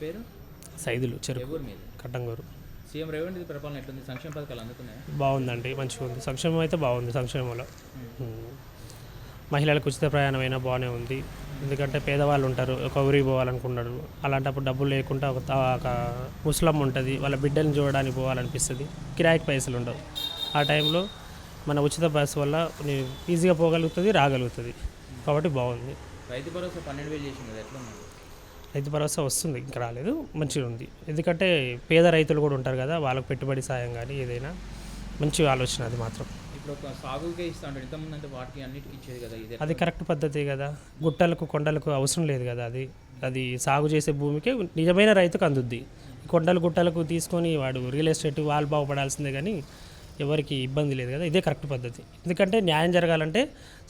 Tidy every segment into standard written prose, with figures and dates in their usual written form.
పేరు? సైదులు చెరుకు ఎవరు మీది? కట్టంగూరు. సీఎం రేవంత్ రెడ్డి పరిపాలన ఎట్లుంది? సంక్షేమ పథకాలు అందుతున్నాయా? బాగుందండి, మంచిగా ఉంది. సంక్షేమం అయితే బాగుంది. సంక్షేమంలో మహిళలకు ఉచిత ప్రయాణం అయినా బాగానే ఉంది. ఎందుకంటే పేదవాళ్ళు ఉంటారు, ఒక ఊరికి పోవాలనుకున్నారు, అలాంటప్పుడు డబ్బులు లేకుండా ఒక ముసలమ్మ ఉంటుంది, వాళ్ళ బిడ్డల్ని చూడడానికి పోవాలనిపిస్తుంది, కిరాయికి పైసలు ఉండవు. ఆ టైంలో మన ఉచిత బస్సు వల్ల ఈజీగా పోగలుగుతుంది, రాగలుగుతుంది. కాబట్టి బాగుంది. రైతు భరోసా 12,000 చేసింది, ఎట్లా ఉంది? రైతు భరోసా వస్తుంది, ఇంకా రాలేదు, మంచిగా ఉంది. ఎందుకంటే పేద రైతులు కూడా ఉంటారు కదా, వాళ్ళకు పెట్టుబడి సాయం కానీ ఏదైనా మంచి ఆలోచన అది మాత్రం. ఇప్పుడు ఒక సాగుకే ఇస్తా ఉంటాడు, ఇంతకుముందు అంటే వాటికి అన్నిటికీ ఇచ్చేది కదా, ఇది అది కరెక్ట్ పద్ధతి కదా. గుట్టలకు కొండలకు అవసరం లేదు కదా. అది సాగు చేసే భూమికే నిజమైన రైతుకు అందుద్ది. కొండలు గుట్టలకు తీసుకొని వాడు రియల్ ఎస్టేట్ వాళ్ళు బాగుపడాల్సిందే కానీ ఎవరికి ఇబ్బంది లేదు కదా. ఇదే కరెక్ట్ పద్ధతి. ఎందుకంటే న్యాయం జరగాలంటే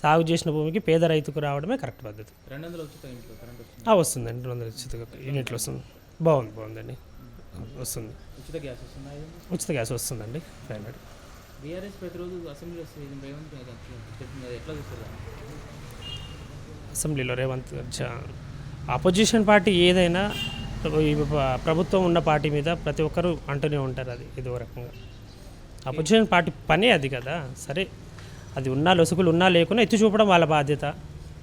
సాగు చేసిన భూమికి పేద రైతుకు రావడమే కరెక్ట్ పద్ధతి. 200 ఉచిత ఇంట్లో కరెంట్ వస్తుంది? వస్తుందండి, 200 ఉచిత యూనిట్లు వస్తుంది. బాగుందండి, వస్తుంది. ఉచిత గ్యాస్ వస్తుందా? ఉచిత గ్యాస్ వస్తుందండి, 500. బీఆర్ఎస్ ప్రతిరోజు అసెంబ్లీ వస్తుంది, రేవంత్ చెప్తుంది, ఎట్లా చూస్తారు? అసెంబ్లీలో రేవంత్ ఆపోజిషన్ పార్టీ ఏదైనా ప్రభుత్వం ఉన్న పార్టీ మీద ప్రతి ఒక్కరూ అంటూనే ఉంటారు. అది ఏదో రకంగా అపోజిషన్ పార్టీ పనే అది కదా. సరే, అది ఉన్నా లొసుగులు ఉన్నా లేకున్నా ఎత్తి చూపడం వాళ్ళ బాధ్యత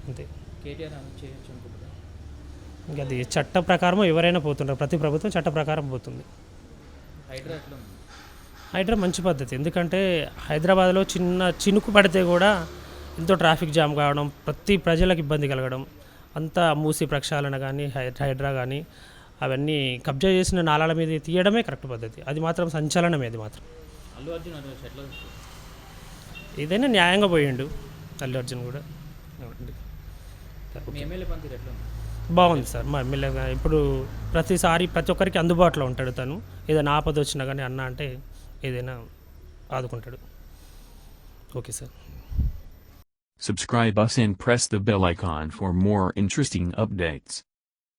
అంతే. కేటీఆర్ చేయొచ్చు అనుకుంటున్నారు? ఇంకా అది చట్ట ప్రకారం ఎవరైనా పోతుంటారు, ప్రతి ప్రభుత్వం చట్ట ప్రకారం పోతుంది. హైడ్రా ఎట్లా ఉంది? హైడ్రా మంచి పద్ధతి. ఎందుకంటే హైదరాబాద్లో చిన్న చినుకు పడితే కూడా ఎంతో ట్రాఫిక్ జామ్ కావడం, ప్రతి ప్రజలకు ఇబ్బంది కలగడం, అంతా మూసి ప్రక్షాళన కానీ హైడ్రా కానీ అవన్నీ కబ్జా చేసిన నాలాల మీద తీయడమే కరెక్ట్ పద్ధతి. అది మాత్రం సంచలనమే. అది మాత్రం అల్లు అర్జున్ ఎట్లా చూస్తారు? ఏదైనా న్యాయంగా పోయిండు అల్లు అర్జున్ కూడా. మీ ఎమ్మెల్యే పనితీరు ఎట్లా ఉంది? బాగుంది సార్. మా ఎమ్మెల్యేగా ఇప్పుడు ప్రతిసారి ప్రతి ఒక్కరికి అందుబాటులో ఉంటాడు. తను ఏదైనా ఆపద వచ్చినా కానీ అన్న అంటే ఏదైనా ఆదుకుంటాడు. Okay sir. Subscribe us and press the bell icon for more interesting updates.